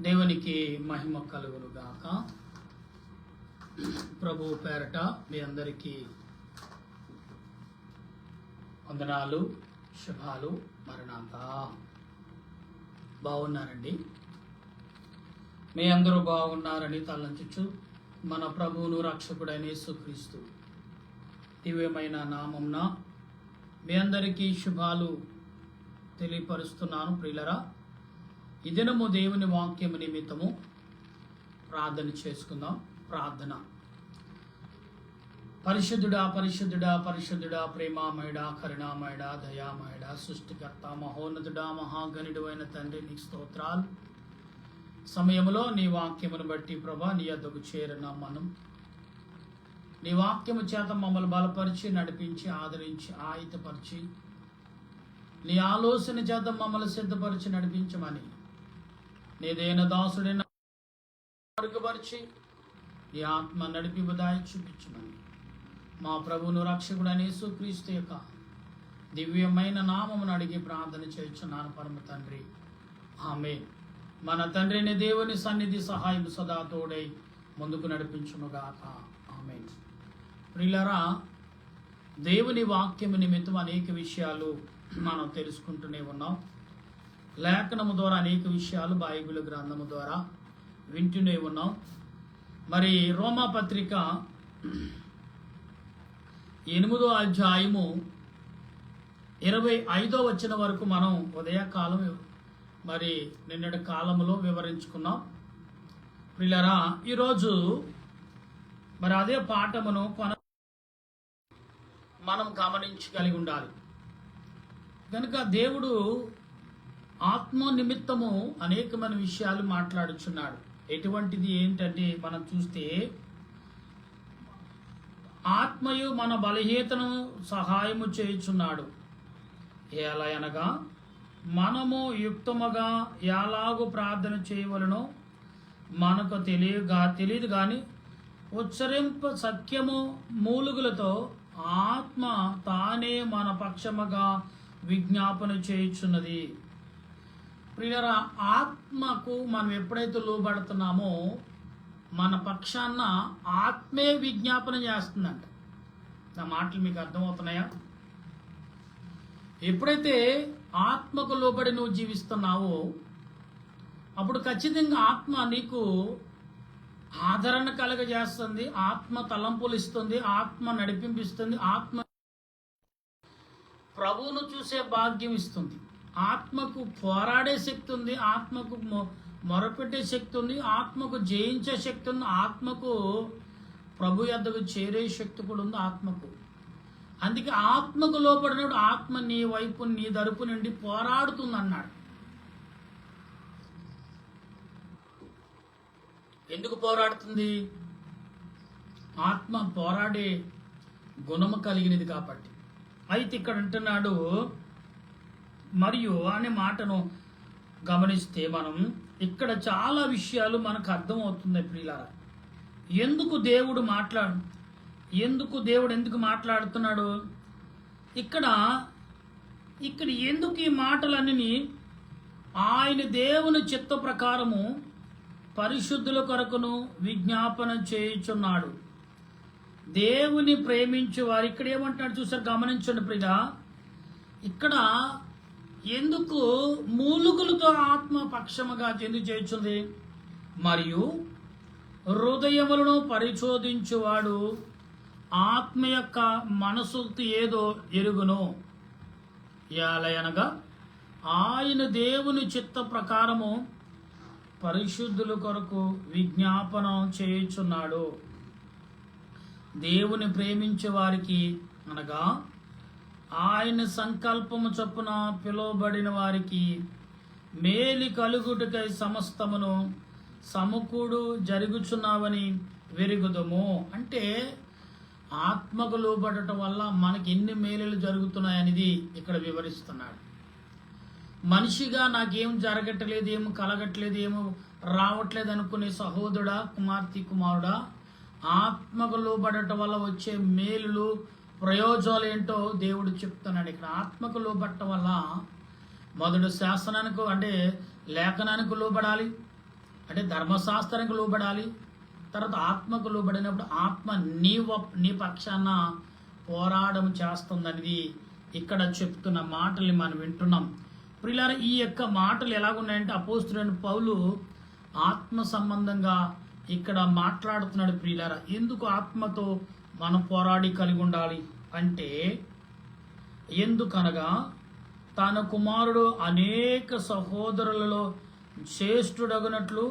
దేవునికి మహిమ కలుగును గాక. ప్రభువు పేరట మీ అందరికీ వందనాలు, శుభాలు. మరణాత బాగున్నారండి? మీ అందరూ బాగున్నారని తలంచుచు మన ప్రభువును రక్షకుడైన యేసుక్రీస్తు దివ్యమైన నామమున మీ అందరికీ శుభాలు తెలియపరుస్తున్నాను. ప్రియులరా, ఈ దినము దేవుని వాక్యము నిమిత్తము ప్రార్థన చేసుకుందాం. ప్రార్థన. పరిశుద్ధుడా పరిశుద్ధుడా పరిశుద్ధుడా, ప్రేమామయుడా, కరుణామయుడా, దయామయుడా, సృష్టికర్త, మహోన్నతుడా, మహాగణుడు అయిన తండ్రి, నీకు స్తోత్రాలు. సమయంలో నీ వాక్యమును బట్టి ప్రభా నీ యొద్దకు చేరిన మనం నీ వాక్యము చేత మమ్మల్ని బలపరిచి, నడిపించి, ఆదరించి, ఆయుధపరిచి, నీ ఆలోచన చేత మమ్మల్ని సిద్ధపరిచి నడిపించమని నీదైన దాసుడైన వర్గపరిచి నీ ఆత్మ నడిపి బదాయి చూపించమని మా ప్రభువును రక్షకుడైన యేసుక్రీస్తు యొక్క దివ్యమైన నామమును అడిగి ప్రార్థన చేయుచున్నాను పరమ తండ్రి, ఆమేన్. మన తండ్రిని దేవుని సన్నిధి సహాయం సదా తోడై ముందుకు నడిపించునుగాక, ఆమేన్. ప్రియులారా, దేవుని వాక్యము నిమిత్తం అనేక విషయాలు మనం తెలుసుకుంటూనే ఉన్నాం. లేఖనము ద్వారా అనేక విషయాలు బైబిల్ గ్రంథము ద్వారా వింటూనే ఉన్నాం. మరి రోమా పత్రిక 8వ అధ్యాయము 25వ వచనం వరకు మనం ఉదయకాలం మరి నిన్నటి కాలంలో వివరించుకున్నాం. ప్రియులారా, ఈరోజు మరి అదే పాఠమును మనం గమనించగలిగి ఉండాలి. కనుక దేవుడు ఆత్మ నిమిత్తము అనేకమైన విషయాలు మాట్లాడుచున్నాడు. ఎటువంటిది ఏంటంటే మనం చూస్తే, ఆత్మయు మన బలహీనతను సహాయము చేయుచున్నాడు. ఎలా అనగా, మనము యుక్తముగా ఎలాగూ ప్రార్థన చేయవలనో మనకు తెలియదు కానీ ఉచ్చరింప సత్యము మూలుగులతో ఆత్మ తానే మన పక్షముగా విజ్ఞాపన చేయుచున్నది. ప్రియులారా, ఆత్మకు మనం ఎప్పుడైతే లోబడుతున్నామో మన పక్షాన ఆత్మే విజ్ఞాపన చేస్తుందంట. నా మాటలు మీకు అర్థమవుతున్నాయా? ఎప్పుడైతే ఆత్మకు లోబడి నువ్వు జీవిస్తున్నావో అప్పుడు ఖచ్చితంగా ఆత్మ నీకు ఆదరణ కలగజేస్తుంది, ఆత్మ తలంపులు ఇస్తుంది, ఆత్మ నడిపింపిస్తుంది, ఆత్మ ప్రభువును చూసే భాగ్యం ఇస్తుంది, ఆత్మకు పోరాడే శక్తి ఉంది, ఆత్మకు మొరపెట్టే శక్తి ఉంది, ఆత్మకు జయించే శక్తి ఉంది, ఆత్మకు ప్రభు యొద్దకు చేరే శక్తి కూడా ఉంది ఆత్మకు. అందుకే ఆత్మకు లోపడినప్పుడు ఆత్మ నీ వైపు నీ తరపు నుండి పోరాడుతుంది అన్నాడు. ఎందుకు పోరాడుతుంది? ఆత్మ పోరాడే గుణము కలిగినది కాబట్టి. అయితే ఇక్కడ అంటున్నాడు, మరియు అనే మాటను గమనిస్తే మనం ఇక్కడ చాలా విషయాలు మనకు అర్థమవుతుంది. ప్రియులారా, ఎందుకు దేవుడు ఎందుకు మాట్లాడుతున్నాడు ఇక్కడ ఎందుకు ఈ మాటలన్నీ ఆయన దేవుని చిత్త ప్రకారము పరిశుద్ధుల కొరకును విజ్ఞాపన చేయుచున్నాడు. దేవుని ప్రేమించే వారు ఇక్కడ ఏమంటున్నాడు చూసారు, గమనించండి ప్రియుడా. ఇక్కడ ఎందుకు మూలుగులతో ఆత్మ పక్షముగా ఎందుకు చేయుచుంది? మరియు హృదయములను పరిశోధించువాడు ఆత్మ యొక్క మనసు ఏదో ఎరుగును. ఎలాగనగా ఆయన దేవుని చిత్త ప్రకారము పరిశుద్ధుల కొరకు విజ్ఞాపన చేయుచున్నాడు. దేవుని ప్రేమించే వారికి అనగా ఆయన సంకల్పము చొప్పున పిలువబడిన వారికి మేలు కలుగుటకై సమస్తమును సమకూడు జరుగుచున్నావని వెరుగుదము. అంటే ఆత్మకు లోబడటం వల్ల మనకి ఎన్ని మేలులు జరుగుతున్నాయనేది ఇక్కడ వివరిస్తున్నాడు. మనిషిగా నాకేం జరగట్లేదు, ఏం కలగట్లేదు, ఏమో రావట్లేదు అనుకునే సహోదరుడా, కుమారుడా, ఆత్మకు లోబడటం వల్ల వచ్చే మేలులు ప్రయోజనాలు ఏంటో దేవుడు చెప్తున్నాడు. ఇక్కడ ఆత్మకు లోబడటం వల్ల మొదటి శాసనానికి అంటే లేఖనానికి లోబడాలి, అంటే ధర్మశాస్త్రానికి లోబడాలి, తర్వాత ఆత్మకు లోబడినప్పుడు ఆత్మ నీ పక్షాన పోరాటం చేస్తుందనేది ఇక్కడ చెప్తున్న మాటల్ని మనం వింటున్నాం. ప్రియులారా, ఈ యొక్క మాటలు ఎలాగున్నాయంటే అపోస్తలుడైన పౌలు ఆత్మ సంబంధంగా ఇక్కడ మాట్లాడుతున్నాడు. ప్రియులారా, ఎందుకు ఆత్మతో మనం పోరాడి కలిగి ఉండాలి అంటే, ఎందుకనగా తన కుమారుడు అనేక సహోదరులలో శ్రేష్ఠుడగునట్లు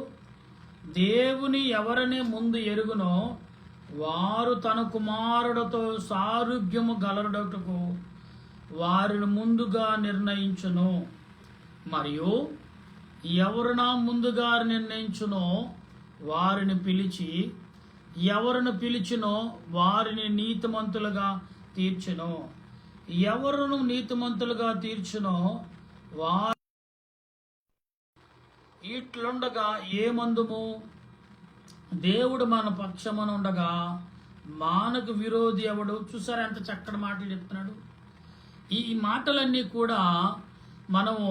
దేవుని ఎవరిని ముందు ఎరుగునో వారు తన కుమారుడితో సారూప్యము గలరుడటకు వారిని ముందుగా నిర్ణయించును. మరియు ఎవరినా ముందుగా నిర్ణయించునో వారిని పిలిచి, ఎవరిని పిలిచినో వారిని నీతిమంతులుగా తీర్చును. ఎవరును నీతిమంతులుగా తీర్చునో వారు ఇట్లుండగా ఏమందుము, దేవుడు మన పక్షమున ఉండగా మనకు విరోధి ఎవడు? చూసారా ఎంత చక్కటి మాటలు చెప్తున్నాడు. ఈ మాటలన్నీ కూడా మనము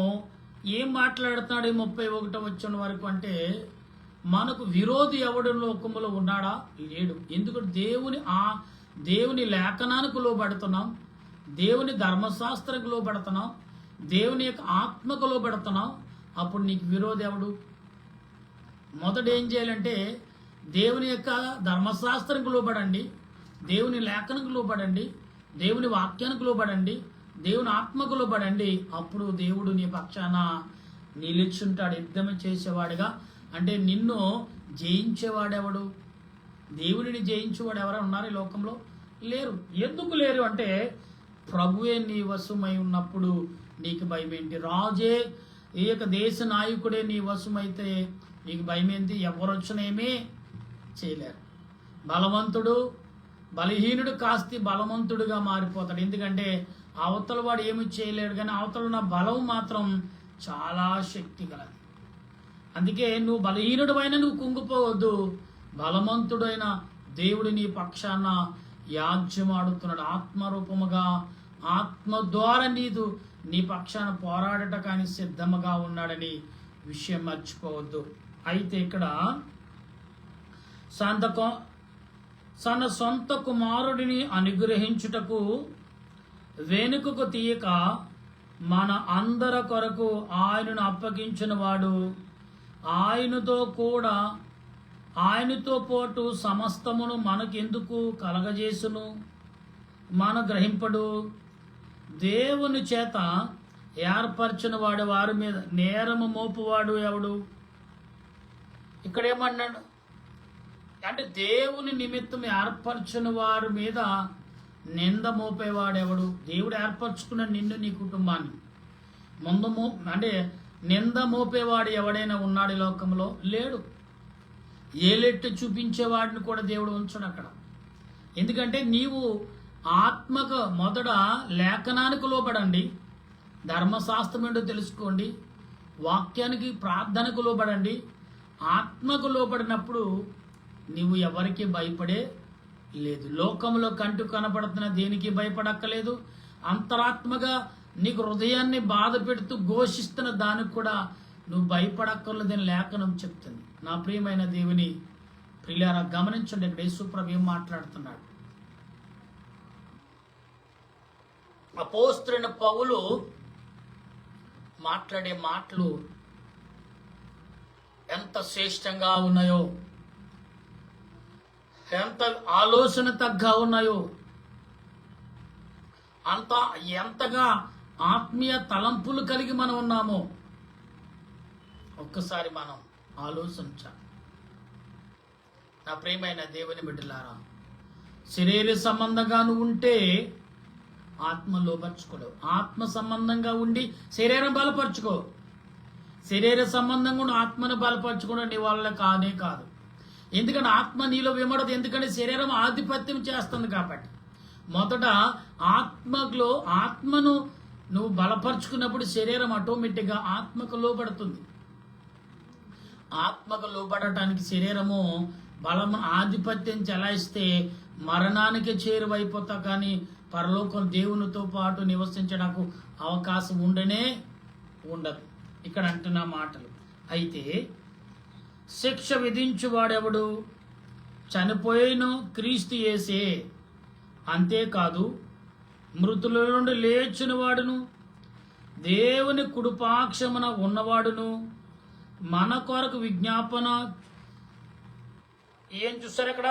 ఏం మాట్లాడుతున్నాడు 31వ వచనం వరకు అంటే, మనకు విరోధి ఎవడు లోకములో ఉన్నాడా? లేడు. ఎందుకంటే దేవుని లేఖనానికి లోబడుతున్నాం, దేవుని ధర్మశాస్త్రకు లోబడుతున్నాం, దేవుని యొక్క ఆత్మకు లోబడుతున్నాం. అప్పుడు నీకు విరోధి ఎవడు? మొదట ఏం చేయాలంటే దేవుని యొక్క ధర్మశాస్త్రానికి లోబడండి, దేవుని లేఖనకు లోబడండి, దేవుని వాక్యానికి లోబడండి, దేవుని ఆత్మకు లోబడండి. అప్పుడు దేవుడు నీ పక్షాన నిలిచుంటాడు, యుద్ధం చేసేవాడుగా. అంటే నిన్ను జయించేవాడెవడు? దేవుడిని జయించేవాడు ఎవరైనా ఉన్నారు ఈ లోకంలో? లేరు. ఎందుకు లేరు అంటే, ప్రభువే నీ వశమై ఉన్నప్పుడు నీకు భయం ఏంటి? రాజే, ఈ యొక్క దేశ నాయకుడే నీ వశమైతే నీకు భయం ఏంటి? ఎవరు వచ్చినేమీ చేయలేరు. బలహీనుడు కాస్త బలవంతుడుగా మారిపోతాడు. ఎందుకంటే అవతల వాడు ఏమి చేయలేడు, కానీ అవతల ఉన్న బలం మాత్రం చాలా శక్తి గలది. అందుకే నువ్వు బలహీనుడు అయినా నువ్వు కుంగిపోవద్దు. బలవంతుడైన దేవుడు నీ పక్షాన యాజ్యమాడుతున్నాడు. ఆత్మరూపముగా ఆత్మ ద్వారా నీ పక్షాన పోరాడట కానీ సిద్ధముగా ఉన్నాడని విషయం మర్చిపోవద్దు. అయితే ఇక్కడ తన సొంత కుమారుడిని అనుగ్రహించుటకు వెనుకకు తీయక మన అందరి కొరకు ఆయనను అప్పగించిన వాడు ఆయనతో పాటు సమస్తమును మనకెందుకు కలగజేసును? మన గ్రహింపడు. దేవుని చేత ఏర్పరచిన వాడు వారి మీద నేరము మోపువాడు ఎవడు? ఇక్కడ ఏమన్నాడు అంటే, దేవుని నిమిత్తం ఏర్పరచిన వారి మీద నింద మోపేవాడెవడు? దేవుడు ఏర్పరచుకున్న నిన్ను, నీ కుటుంబాన్ని అంటే నింద మోపేవాడు ఎవడైనా ఉన్నాడు ఈ లోకంలో? లేడు. ఏలెట్టు చూపించేవాడిని కూడా దేవుడు ఉంచడు అక్కడ. ఎందుకంటే నీవు ఆత్మకు మొదట లేఖనానికి లోబడండి, ధర్మశాస్త్రం ఏంటో తెలుసుకోండి, వాక్యానికి ప్రార్థనకు లోబడండి. ఆత్మకు లోబడినప్పుడు నీవు ఎవరికి భయపడే లేదు. లోకంలో కంటు కనపడుతున్న దేనికి భయపడక్కలేదు. అంతరాత్మగా నీకు హృదయాన్ని బాధ పెడుతూ ఘోషిస్తున్న దానికి కూడా నువ్వు భయపడక్కర్లేదని లేఖనం చెప్తుంది. నా ప్రియమైన దేవుని ప్రియులారా, గమనించండి, ఇక్కడ యేసుప్రభు ఏం మాట్లాడుతున్నాడు. అపోస్తలుడైన పౌలు మాట్లాడే మాటలు ఎంత శ్రేష్టంగా ఉన్నాయో, ఎంత ఆలోచన తగ్గా ఉన్నాయో, ఎంతగా ఆత్మీయ తలంపులు కలిగి మనం ఉన్నామో ఒక్కసారి మనం ఆలోచించాలి. నా ప్రియమైన దేవుని బిడ్డలారా, శరీర సంబంధంగా నువ్వు ఉంటే ఆత్మ లోపరుచుకోలేవు. ఆత్మ సంబంధంగా ఉండి శరీరం బలపరుచుకో. శరీర సంబంధంగా ఉండి ఆత్మను బలపరచుకోవడం నీ వల్ల కానే కాదు. ఎందుకంటే ఆత్మ నీలో విమడదు. ఎందుకంటే శరీరం ఆధిపత్యం చేస్తుంది కాబట్టి. మొదట ఆత్మను నువ్వు బలపరుచుకున్నప్పుడు శరీరం ఆటోమేటిక్గా ఆత్మకు లోబడుతుంది. ఆత్మకు లోబడటానికి శరీరము బలం ఆధిపత్యం చెలాయిస్తే మరణానికి చేరువైపోతా, కానీ పరలోకం దేవునితో పాటు నివసించడానికి అవకాశం ఉండనే ఉండదు. ఇక్కడ అంటున్న మాటలు అయితే, శిక్ష విధించువాడెవడు? చనిపోయిన క్రీస్తు యేసే. అంతేకాదు మృతుల నుండి లేచిన వాడును, దేవుని కుడిపాక్షమున ఉన్నవాడును, మన కొరకు విజ్ఞాపన. ఏం చూస్తారు ఇక్కడ?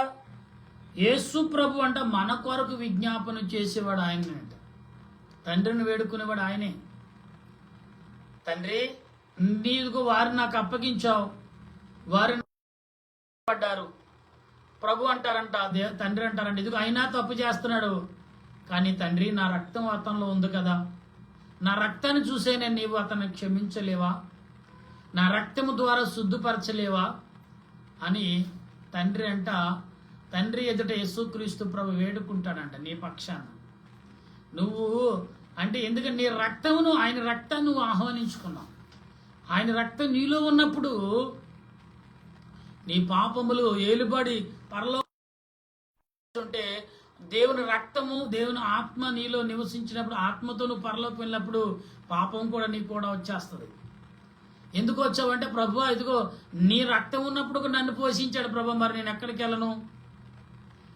యేసు ప్రభు అంట మన కొరకు విజ్ఞాపన చేసేవాడు ఆయనే అంట. తండ్రిని వేడుకునేవాడు ఆయనే. తండ్రి, నీకు వారిని నాకు అప్పగించావు, వారిని పడ్డారు. ప్రభు అంటారంట, తండ్రి అంటారంట, ఇదిగో అయినా తప్పు చేస్తున్నాడు, కానీ తండ్రి నా రక్తం అతనిలో ఉంది కదా, నా రక్తాన్ని చూసేనే నీవు అతన్ని క్షమించలేవా, నా రక్తము ద్వారా శుద్ధపరచలేవా అని తండ్రి ఎదుట యేసుక్రీస్తు ప్రభు వేడుకుంటాడంట నీ పక్షాన. నువ్వు అంటే ఎందుకంటే నీ రక్తమును, ఆయన రక్తాన్ని నువ్వు ఆహ్వానించుకున్నావు. ఆయన రక్తం నీలో ఉన్నప్పుడు నీ పాపములు ఏలుబడి పరలోకంటే దేవుని రక్తము, దేవుని ఆత్మ నీలో నివసించినప్పుడు, ఆత్మతో నువ్వు పరలోకి వెళ్ళినప్పుడు పాపం కూడా నీకు కూడా వచ్చేస్తుంది. ఎందుకు వచ్చావంటే, ప్రభు ఇదిగో నీ రక్తం ఉన్నప్పుడు నన్ను పోషించాడు ప్రభు, మరి నేను ఎక్కడికి వెళ్ళను,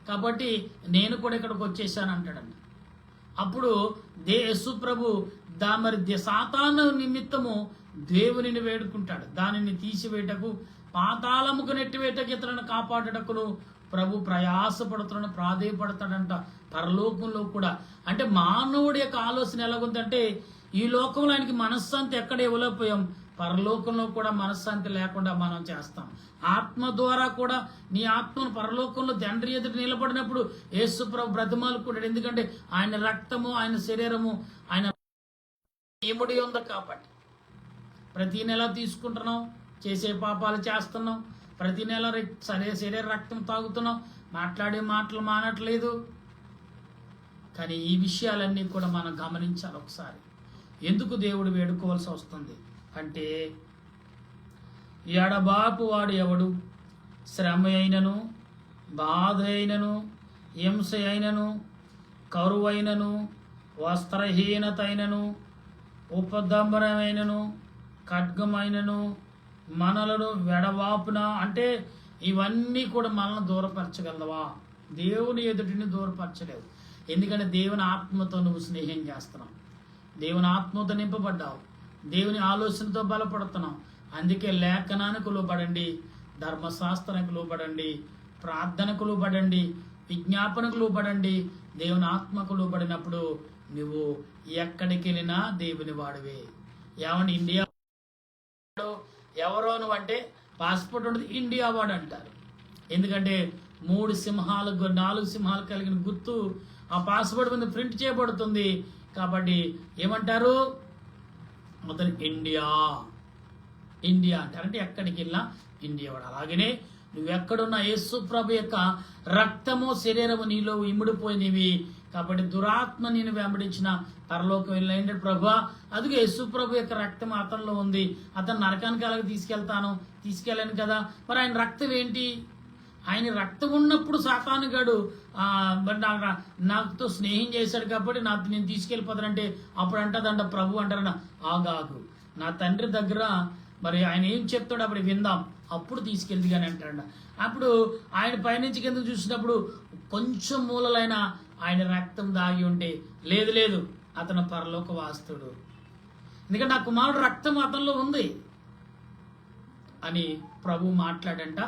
కాబట్టి నేను కూడా ఇక్కడికి వచ్చేసాను అంటాడండి. అప్పుడు యేసు ప్రభు మరి సాతాను నిమిత్తము దేవునిని వేడుకుంటాడు. దానిని తీసివేటకు, పాతాళముకు నెట్టివేటకు, ఇతరులను కాపాడటకును ప్రభు ప్రయాసపడుతున్నాడు, ప్రాధేయపడతాడంట పరలోకంలో కూడా. అంటే మానవుడి యొక్క ఆలోచన ఎలాగుందంటే, ఈ లోకంలో ఆయనకి మనశ్శాంతి ఎక్కడ ఇవ్వలేకపోయాం, పరలోకంలో కూడా మనశ్శాంతి లేకుండా మనం చేస్తాం. ఆత్మ ద్వారా కూడా నీ ఆత్మను పరలోకంలో తండ్రి ఎదుట నిలబడినప్పుడు యేసు ప్రభు బ్రతిమాలుకుంటాడు. ఎందుకంటే ఆయన రక్తము, ఆయన శరీరము, ఆయన ఇముడి ఉంది కాబట్టి. ప్రతి నెల తీసుకుంటున్నాం, చేసే పాపాలు చేస్తున్నాం, ప్రతి నెల శరీర రక్తం తాగుతున్నాం, మాట్లాడే మాటలు మానట్లేదు. కానీ ఈ విషయాలన్నీ కూడా మనం గమనించాలి ఒకసారి. ఎందుకు దేవుడు వేడుకోవాల్సి వస్తుంది అంటే, ఎడబాపు వాడు ఎవడు? శ్రమ అయినను, బాధ అయినను, హింస అయినను, కరువైనను, వస్త్రహీనత అయినను, ఉపదంబరమైనను, ఖడ్గమైనను మనలను వెడవాపున. అంటే ఇవన్నీ కూడా మనల్ని దూరపరచగలవా? దేవుని ఎదుటిని దూరపరచలేవు. ఎందుకంటే దేవుని ఆత్మతో నువ్వు స్నేహం చేస్తున్నావు, దేవుని ఆత్మతో నింపబడ్డావు, దేవుని ఆలోచనతో బలపడుతున్నావు. అందుకే లేఖనానికి లోబడండి, ధర్మశాస్త్రానికి లోబడండి, ప్రార్థనకు లోబడండి, విజ్ఞాపనకు లోబడండి. దేవుని ఆత్మకు లోబడినప్పుడు నువ్వు ఎక్కడికి వెళ్ళినా దేవుని వాడివే. ఏమని ఇండియా ఎవరో నువ్వు అంటే పాస్పోర్ట్ ఉంటుంది, ఇండియా వాడు అంటారు. ఎందుకంటే 3 సింహాలు 4 సింహాలు కలిగిన గుర్తు ఆ పాస్పోర్ట్ మీద ప్రింట్ చేయబడుతుంది కాబట్టి ఏమంటారు? మొదలు ఇండియా అంటారు. అంటే ఎక్కడికి వెళ్ళినా ఇండియా వాడు. అలాగనే నువ్వెక్కడున్నా యేసు ప్రభు యొక్క రక్తము, శరీరము నీలో ఇమిడిపోయినవి కాబట్టి దురాత్మ నేను వెంబడించిన పరలోకం వెళ్ళండి ప్రభు. అదిగో యేసు ప్రభు యొక్క రక్తం అతనిలో ఉంది, అతను నరకానికి అలాగే తీసుకెళ్ళాను కదా. మరి ఆయన రక్తం ఏంటి? ఆయన రక్తం ఉన్నప్పుడు సాతానుగాడు నాతో స్నేహం చేశాడు కాబట్టి నేను తీసుకెళ్ళిపోతానంటే అప్పుడు అంటదంట ప్రభు అంటారన్న, ఆగాగు, నా తండ్రి దగ్గర మరి ఆయన ఏం చెప్తాడు అప్పుడు విందాం, అప్పుడు తీసుకెళ్ళి కానీ అంటాడు. అప్పుడు ఆయన పైనుంచి కింద చూసినప్పుడు కొంచెం మూలలైన ఆయన రక్తం దాగి ఉంటే, లేదు అతను పరలోక వాస్తుడు, ఎందుకంటే నా కుమారుడు రక్తం అతనిలో ఉంది అని ప్రభు మాట్లాడంట.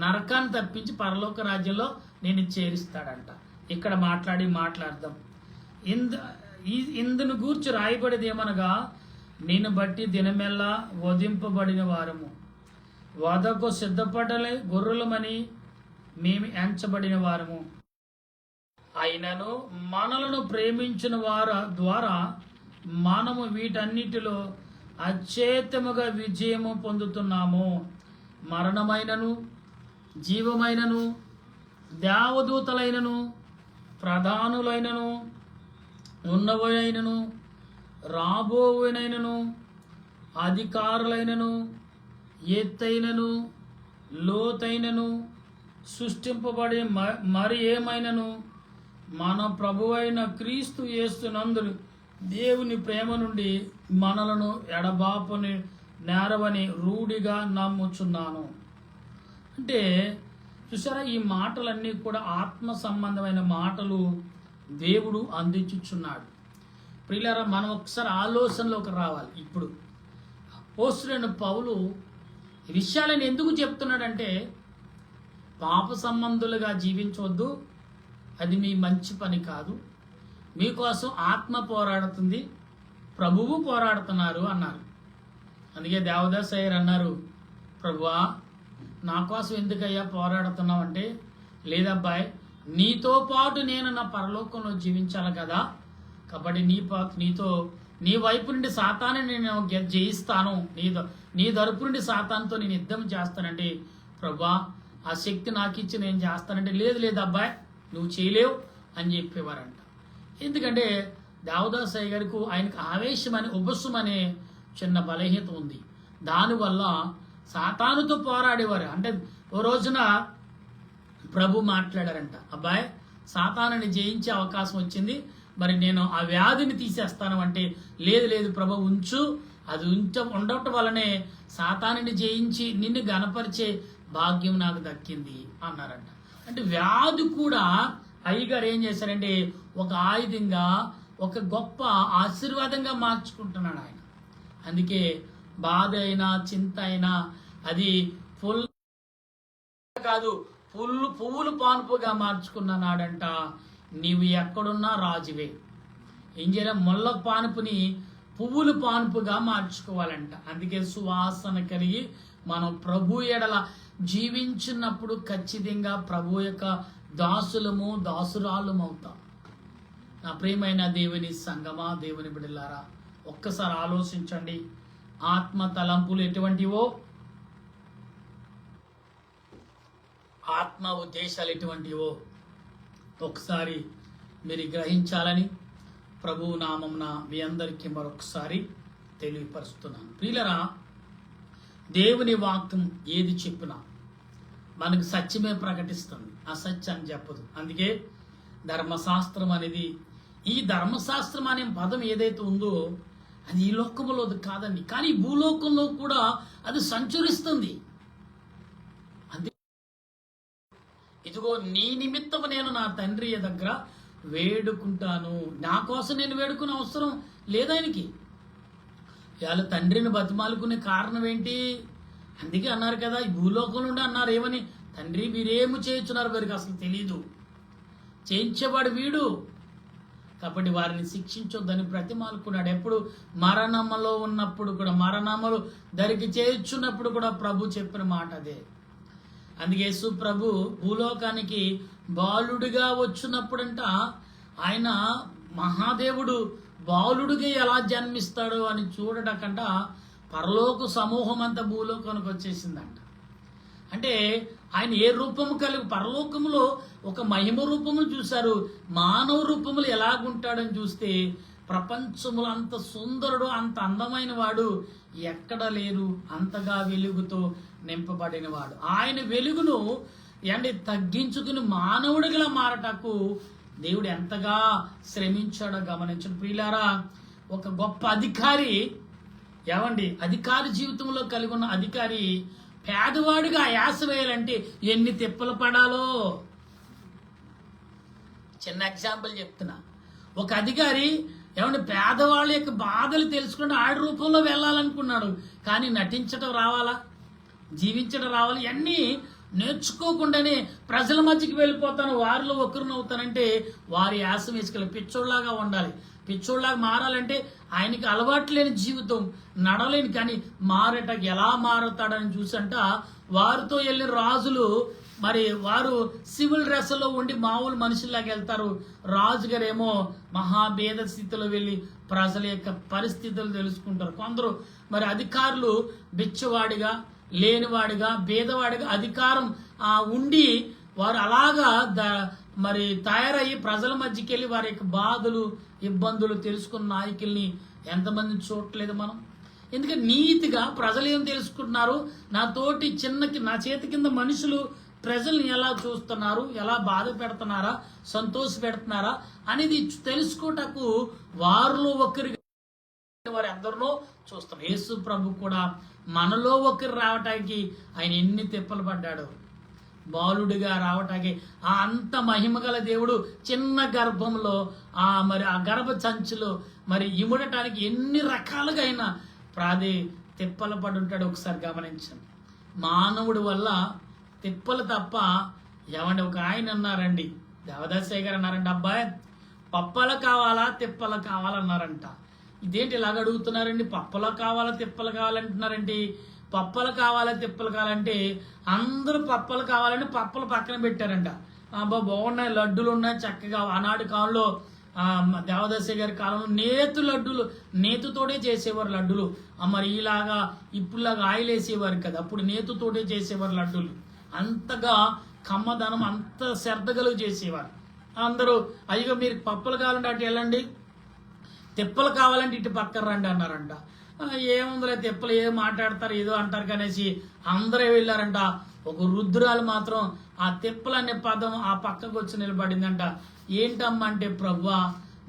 నరకాన్ని తప్పించి పరలోక రాజ్యంలో నేను చేరుస్తాడంట. ఇక్కడ మాట్లాడదాం. ఇందును గూర్చి రాయబడేది ఏమనగా, నేను బట్టి దినమెల్లా వధింపబడిన వారము, వధకు సిద్ధపడలే గొర్రెలమని మేము ఎంచబడిన వారము, అయినను మనలను ప్రేమించిన వారి ద్వారా మనము వీటన్నిటిలో అచేతముగా విజయము పొందుతున్నాము. మరణమైనను, జీవమైనను, దేవదూతలైనను, ప్రధానులైనను, ఉన్నవైనను, రాబోవునైనను, అధికారులైనను, ఎత్తైనను, లోతైనను, సృష్టింపబడే మరి ఏమైనను మన ప్రభువైన క్రీస్తు యేసునందు దేవుని ప్రేమ నుండి మనలను ఎడబాపని నేరవని రూఢిగా నమ్ముచున్నాను. అంటే చూసారా, ఈ మాటలన్నీ కూడా ఆత్మ సంబంధమైన మాటలు దేవుడు అందించుచున్నాడు. ప్రియులారా, మనం ఒకసారి ఆలోచనలోకి రావాలి. ఇప్పుడు అపోస్తలుడైన పౌలు ఈ విషయాలను ఎందుకు చెప్తున్నాడంటే, పాప సంబంధులుగా జీవించవద్దు, అది మీ మంచి పని కాదు, మీకోసం ఆత్మ పోరాడుతుంది, ప్రభువు పోరాడుతున్నారు అన్నారు. అందుకే దేవదాస్ అయ్యర్ అన్నారు, ప్రభువా నా కోసం ఎందుకయ్యా పోరాడుతున్నావు అంటే, లేదబ్బాయి నీతో పాటు నేను నా పరలోకంలో జీవించాలి కదా, కాబట్టి నీ వైపు నుండి సాతాన్ని నేను జయిస్తాను, నీ తరపు నుండి సాతానుతో నేను యుద్ధం చేస్తానంటే, ప్రభువా ఆ శక్తి నాకు ఇచ్చి నేను చేస్తానంటే, లేదు అబ్బాయి నువ్వు చేయలేవు అని చెప్పేవారంట. ఎందుకంటే దేవదాస్ అయ్య గారికి ఆయనకు ఆవేశం అనే ఉబస్సం అనే చిన్న బలహీనత ఉంది. దానివల్ల సాతానుతో పోరాడేవారు. అంటే ఓ రోజున ప్రభు మాట్లాడారంట, అబ్బాయి సాతానుని జయించే అవకాశం వచ్చింది, మరి నేను ఆ వ్యాధిని తీసేస్తాను అంటే, లేదు ప్రభు ఉంచు, అది ఉండటం వల్లనే సాతానుని జయించి నిన్ను గణపరిచే భాగ్యం నాకు దక్కింది అన్నారంట. అంటే వ్యాధి కూడా అయ్యగారు ఏం చేశారంటే ఒక ఆయుధంగా, ఒక గొప్ప ఆశీర్వాదంగా మార్చుకుంటున్నాడు ఆయన. అందుకే బాధ అయినా చింత అయినా అది ఫుల్ కాదు, పువ్వులు పానుపుగా మార్చుకున్నాడంట. నీవు ఎక్కడున్నా రాజువే. ఏం చేయాలి, ముళ్ళ పానుపుని పువ్వులు పానుపుగా మార్చుకోవాలంట. అందుకే సువాసన కలిగి మనం ప్రభు ఎడల జీవించినప్పుడు ఖచ్చితంగా ప్రభు యొక్క దాసులము దాసురాళ్ళము అవుతాం. నా ప్రియమైన దేవుని సంగమా, దేవుని బిడ్డలారా, ఒక్కసారి ఆలోచించండి. ఆత్మ తలంపులు ఎటువంటివో, ఆత్మ ఉద్దేశాలు ఎటువంటివో ఒకసారి మీరు గ్రహించాలని ప్రభువు నామమున మీ అందరికీ మరొకసారి తెలియపరుస్తున్నాను. ప్రియులరా, దేవుని వాక్యం ఏది చెప్పినా మనకు సత్యమే ప్రకటిస్తుంది, అసత్యాన్ని చెప్పదు. అందుకే ధర్మశాస్త్రం అనేది, ఈ ధర్మశాస్త్రం అనే పదం ఏదైతే ఉందో అది ఈ లోకంలో కాదండి, కానీ భూలోకంలో కూడా అది సంచరిస్తుంది. ఇదిగో నీ నిమిత్తం నేను నా తండ్రి దగ్గర వేడుకుంటాను. నా కోసం నేను వేడుకునే అవసరం లేదాయనకి. వాళ్ళు తండ్రిని బతిమాలుకునే కారణం ఏంటి? అందుకే అన్నారు కదా, ఈ భూలోకం నుండి అన్నారు ఏమని, తండ్రి వీరేమి చేయించున్నారు వారికి అసలు తెలీదు, చేయించేవాడు వీడు, కాబట్టి వారిని శిక్షించొద్దని బ్రతిమాలుకున్నాడు. ఎప్పుడు మరణములో ఉన్నప్పుడు కూడా, మరణములు దరికి చేయించున్నప్పుడు కూడా ప్రభు చెప్పిన మాట అదే. అందుకే యేసు ప్రభు భూలోకానికి బాలుడిగా వచ్చినప్పుడంట, ఆయన మహాదేవుడు బాలుడిగా ఎలా జన్మిస్తాడు అని చూడటకంట పరలోక సమూహం అంతా భూలోకానికి వచ్చేసిందంట. అంటే ఆయన ఏ రూపము కలిగి, పరలోకములో ఒక మహిమ రూపమును చూశారు, మానవ రూపములు ఎలాగుంటాడని చూస్తే ప్రపంచములో అంత సుందరుడు, అంత అందమైన వాడు ఎక్కడ లేరు, అంతగా వెలుగుతో నింపబడిన వాడు. ఆయన వెలుగును తగ్గించుకుని మానవుడిగా మారటకు దేవుడు ఎంతగా శ్రమించాడో గమనించండి. ప్రియులారా, ఒక గొప్ప అధికారి, అధికారి జీవితంలో కలిగి ఉన్న అధికారి పేదవాడిగా యాస వేయాలంటే ఎన్ని తిప్పలు పడాలో. చిన్న ఎగ్జాంపుల్ చెప్తున్నా. ఒక అధికారి పేదవాళ్ళ యొక్క బాధలు తెలుసుకుని ఆడి రూపంలో వెళ్ళాలనుకున్నాడు, కానీ నటించడం రావాలా, జీవించడం రావాలి, ఇవన్నీ నేర్చుకోకుండానే ప్రజల మధ్యకి వెళ్ళిపోతాను, వారిలో ఒకరిని అవుతానంటే వారి యాస వేసుకెళ్ళి పిచ్చోళ్ళలాగా ఉండాలి. పిచ్చోళ్ళలాగా మారాలంటే ఆయనకి అలవాటు లేని జీవితం నడలేని, కానీ మారటకు ఎలా మారుతాడని చూసంట వారితో వెళ్ళిన రాజులు, మరి వారు సివిల్ డ్రెస్లో ఉండి మామూలు మనుషుల్లాగా వెళ్తారు, రాజుగారేమో మహాభేద స్థితిలో వెళ్ళి ప్రజల యొక్క పరిస్థితులు తెలుసుకుంటారు. కొందరు మరి అధికారులు బిచ్చవాడిగా, లేనివాడిగా, భేదవాడిగా అధికారం ఉండి వారు అలాగా మరి తయారయ్యి ప్రజల మధ్యకి వెళ్ళి వారి యొక్క బాధలు ఇబ్బందులు తెలుసుకున్న నాయకుల్ని ఎంతమందిని చూడట్లేదు మనం. ఎందుకంటే నీతిగా ప్రజలు ఏం తెలుసుకుంటున్నారు, నా చేతి కింద మనుషులు ప్రజల్ని ఎలా చూస్తున్నారు, ఎలా బాధ పెడుతున్నారా, సంతోష పెడుతున్నారా అనేది తెలుసుకోటకు వారిలో ఒకరిగా వారు ఎందరినో చూస్తున్నారు. యేసు ప్రభు కూడా మనలో ఒకరు రావటానికి ఆయన ఎన్ని తిప్పలు పడ్డాడు. బాలుడిగా రావటానికి ఆ అంత మహిమగల దేవుడు చిన్న గర్భంలో మరి ఆ గర్భ సంచులో మరి ఇముడటానికి ఎన్ని రకాలుగా అయినా తిప్పలు పడి ఉంటాడు. ఒకసారి గమనించండి. మానవుడి వల్ల తిప్పలు తప్ప ఏమంటే ఒక ఆయన అన్నారండి, దేవదాసయ్య గారు అన్నారంట, అబ్బాయి పప్పలు కావాలా తిప్పలు కావాలన్నారంట. ఇదేంటి ఇలాగ అడుగుతున్నారండి, పప్పలు కావాలా తిప్పలు కావాలంటున్నారండి. పప్పలు కావాలా తిప్పలు కావాలంటే అందరూ పప్పలు కావాలని పప్పలు పక్కన పెట్టారంట. అబ్బా బాగున్నాయి, లడ్డులు ఉన్నాయి చక్కగా. ఆనాటి కాలంలో దేవదాసయ్య గారి కాలంలో లడ్డులు నేతితోటే చేసేవారు లడ్డులు. మరి ఇలాగా ఇప్పుడులాగా ఆయిల్ వేసేవారు కదా, అప్పుడు నేతితోటే చేసేవారు లడ్డులు. అంతగా కమ్మదనం, అంత శ్రద్ధగలు చేసేవారు. అందరూ అయ్యో మీరు పప్పలు కావాలంటే అటు వెళ్ళండి, తిప్పలు కావాలంటే ఇటు పక్కన రండి అన్నారంట. ఏముందిలే తిప్పలు ఏదో మాట్లాడతారు ఏదో అంటారు కనేసి అందరూ వెళ్ళారంట. ఒక రుద్రాలు మాత్రం ఆ తిప్పలు అనే పదం ఆ పక్కకు వచ్చి నిలబడిందంట. ఏంటమ్మా అంటే, ప్రభువా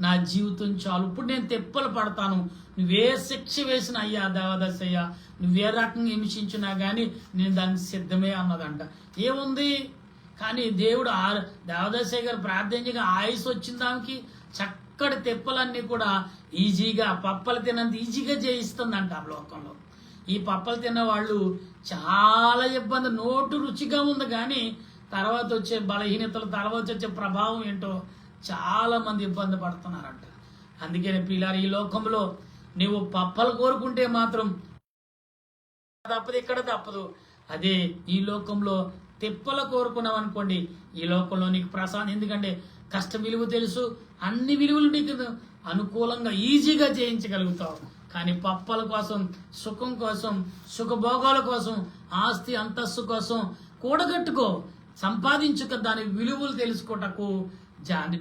నా జీవితం చాలు, ఇప్పుడు నేను తిప్పలు పడతాను, నువ్వే శిక్ష వేసిన అయ్యా దేవదాసయ్య, నువ్వే రకంగా హింసించినా కానీ నేను దానికి సిద్ధమే అన్నదంట. ఏముంది కానీ దేవుడు దేవదాసయ్య గారు ప్రార్థించగా ఆయుష్ వచ్చిన దానికి చక్కటి తిప్పలన్నీ కూడా ఈజీగా పప్పలు తిన్నంత ఈజీగా చేయిస్తుందంట ఆ లోకంలో. ఈ పప్పలు తిన్న వాళ్ళు చాలా ఇబ్బంది, నోటు రుచిగా ఉంది కానీ తర్వాత వచ్చే బలహీనతలు, తర్వాత వచ్చే ప్రభావం ఏంటో చాలా మంది ఇబ్బంది పడుతున్నారంట. అందుకని పిల్లలు, ఈ లోకంలో నీవు పప్పలు కోరుకుంటే మాత్రం తప్పదు, ఇక్కడ తప్పదు. అదే ఈ లోకంలో తిప్పలు కోరుకున్నావు అనుకోండి, ఈ లోకంలో నీకు ప్రసాదం. ఎందుకంటే కష్ట విలువ తెలుసు, అన్ని విలువలు నీకు అనుకూలంగా ఈజీగా చేయించగలుగుతావు. కానీ పప్పల కోసం, సుఖం కోసం, సుఖభోగాల కోసం, ఆస్తి అంతస్తు కోసం కూడగట్టుకో, సంపాదించుక దాని విలువలు తెలుసుకోటకు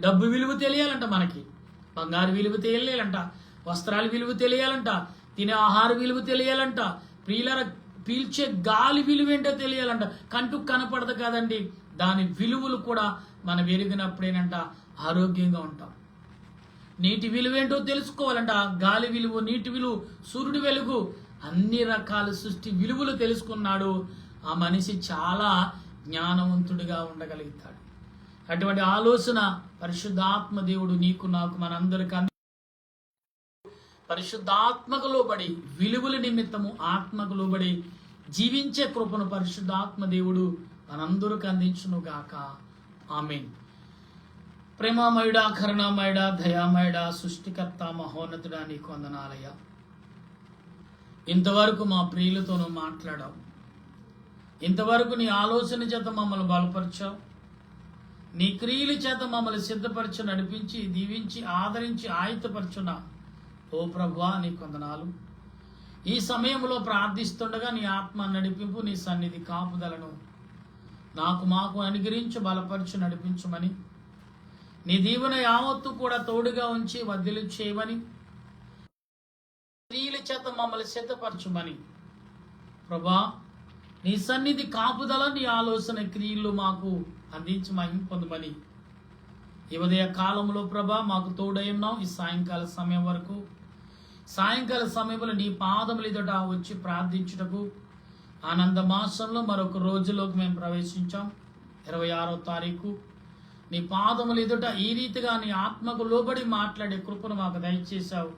డబ్బు విలువ తెలియాలంట, మనకి బంగారు విలువ తెలియాలంట, వస్త్రాల విలువ తెలియాలంట, తినే ఆహార విలువ తెలియాలంట, పీల్చే గాలి విలువ ఏంటో తెలియాలంట. కంటుకు కనపడదు కాదండి, దాని విలువలు కూడా మనం ఎరిగినప్పుడేనంట ఆరోగ్యంగా ఉంటాం. నీటి విలువ ఏంటో తెలుసుకోవాలంట, గాలి విలువ, నీటి విలువ, సూర్యుడి వెలుగు, అన్ని రకాల సృష్టి విలువలు తెలుసుకున్నాడు ఆ మనిషి చాలా జ్ఞానవంతుడిగా ఉండగలుగుతాడు. అటువంటి ఆలోచన పరిశుద్ధాత్మ దేవుడు నీకు నాకు మనందరికీ పరిశుద్ధాత్మకు లోబడి విలువల నిమిత్తము ఆత్మకు లోబడి జీవించే కృపను పరిశుద్ధాత్మ దేవుడు మనందరికి అందించును గాక. ఆమేన్. ప్రేమమయుడా, కరుణామయుడా, దయామయుడా, సృష్టికర్త, మహోన్నతుడా నీకు వందనాలయ్యా. ఇంతవరకు మా ప్రియులతోనూ మాట్లాడావు, ఇంతవరకు నీ ఆలోచన చేత మమ్మల్ని బలపరిచావు, నీ క్రియల చేత మమ్మల్ని సిద్ధపరచు, నడిపించి, దీవించి, ఆదరించి, ఆయుధపరచున ఓ ప్రభువా నీకు వందనాలు. ఈ సమయంలో ప్రార్థిస్తుండగా నీ ఆత్మ నడిపింపు, నీ సన్నిధి కాపుదలను మాకు అనుగ్రహించు, బలపరచు, నడిపించమని, నీ దీవెన యావత్తు కూడా తోడుగా ఉంచి వదిలి చేయమని, క్రియల చేత మమ్మల్ని సిద్ధపరచుమని ప్రభా, నీ సన్నిధి కాపుదల, నీ ఆలోచన క్రియలు మాకు అందించి మహిమ పొందమని ఈ ఉదయ కాలంలో ప్రభా మాకు తోడై ఉన్నావు. ఈ సాయంకాల సమయం వరకు, సాయంకాల సమయంలో నీ పాదములు ఎదుట వచ్చి ప్రార్థించుటకు ఆనంద మాసంలో మరొక రోజులోకి మేము ప్రవేశించాం. 26వ తారీఖు నీ పాదములు ఎదుట ఈ రీతిగా నీ ఆత్మకు లోబడి మాట్లాడే కృపను మాకు దయచేశావు.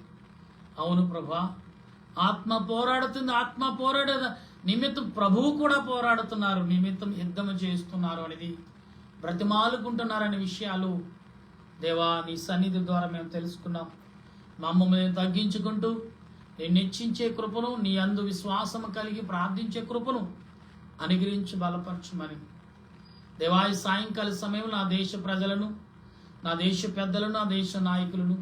అవును ప్రభా, ఆత్మ పోరాడుతుంది, ఆత్మ పోరాడే నిమిత్తం ప్రభువు కూడా పోరాడుతున్నారు, నిమిత్తం యుద్ధము చేస్తున్నారు అనేది బ్రతిమాలుకుంటున్నారనే విషయాలు దేవా నీ సన్నిధి ద్వారా మేము తెలుసుకున్నాం. మమ్మల్ని తగ్గించుకుంటూ నేను హెచ్చించే కృపను, నీ అందు విశ్వాసము కలిగి ప్రార్థించే కృపను అనుగ్రహించి బలపరచుమని దేవా ఈ సాయంకాల సమయంలో నా దేశ ప్రజలను, నా దేశ పెద్దలను, నా దేశ నాయకులను,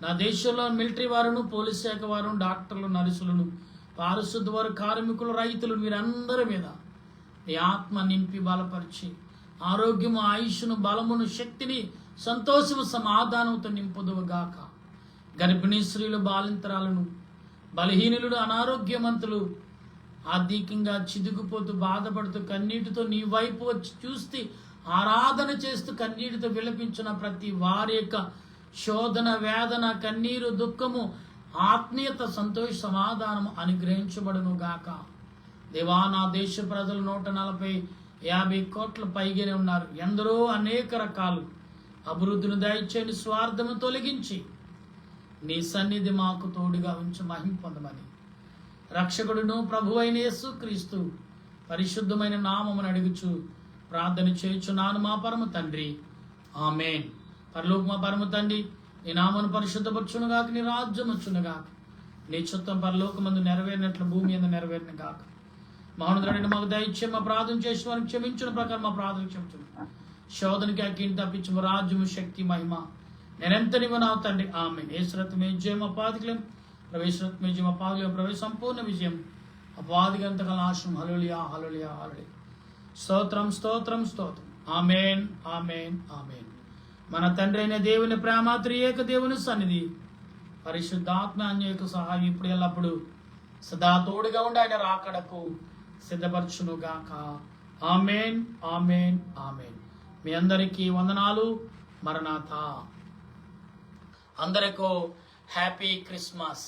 నా దేశంలో మిలిటరీ వారును, పోలీస్ శాఖ వారు, డాక్టర్లు, నర్సులను, పారిశుద్ధ వారు, కార్మికులు, రైతులు, వీరందరి మీద నీ ఆత్మ నింపి బలపరిచి ఆరోగ్యము, ఆయుష్ను, బలమును, శక్తిని, సంతోషము, సమాధానంతో నింపుదువుగాక. గర్భిణీ స్త్రీలు, బాలింతరాలను, బలహీనులను, అనారోగ్యవంతులు, ఆర్థికంగా చిదుగుపోతూ బాధపడుతూ కన్నీటితో నీ వైపు వచ్చి చూస్తే ఆరాధన చేస్తూ కన్నీటితో విలపించిన ప్రతి వారి యొక్క శోధన, వేదన, కన్నీరు, దుఃఖము, ఆత్మీయత, సంతోష, సమాధానము అనుగ్రహించబడును గాక. దేవా నా దేశ ప్రజలు 140 50 కోట్ల పైగానే ఉన్నారు. ఎందరో అనేక రకాలు అభివృద్ధిని దయచేయండి, స్వార్థము తొలగించి నీ సన్నిధి మాకు తోడుగా ఉంచి మహిమ పొందమని రక్షకుడును ప్రభువైన యేసుక్రీస్తు పరిశుద్ధమైన నామమును అడుగుచు ప్రార్థన చేయుచున్నాను మా పరమ తండ్రి, ఆమేన్. పరలోక మా పరమ తండ్రి, నీ నామమును పరిశుద్ధపరచునుగాక, నీ రాజ్యం వచ్చునుగాక, నీ చిత్తం పరలోకమందు నెరవేరినట్లు భూమి మీద నెరవేరిన గాక. మహోన్నతుడైన మాకు దయచేసి మా ప్రార్థన చేసి వారికి క్షమించిన ప్రకారం మా ప్రార్థన క్షమించు. శోధనకి అక్కిని తప్పించు రాజ్యము శక్తి మహిమ నిరంతరము నా తండ్రి, ఆమేన్. యేసురత్నమే జయం అపాదికలం, ప్రవేశరత్నమే జయం అపాదికలం, ప్రవేశ సంపూర్ణ విజయం అపాదికంతక నాశనం. హల్లెలూయా హల్లెలూయా హల్లెలూయా. స్తోత్రం స్తోత్రం స్తోత్రం. ఆమేన్ ఆమేన్ ఆమేన్. మన తండ్రి అయిన దేవుని ప్రేమ, త్రియేక దేవుని సన్నిధి, పరిశుద్ధాత్మ అన్యోక సహాయం ఇప్పుడు ఎల్లప్పుడు సదా తోడుగా ఉండి ఆయన రాకడకు సిద్ధపరచునుగాక. ఆమేన్ ఆమేన్ ఆమేన్. మీ అందరికీ వందనాలు. మరణాత. అందరికీ హ్యాపీ క్రిస్మస్.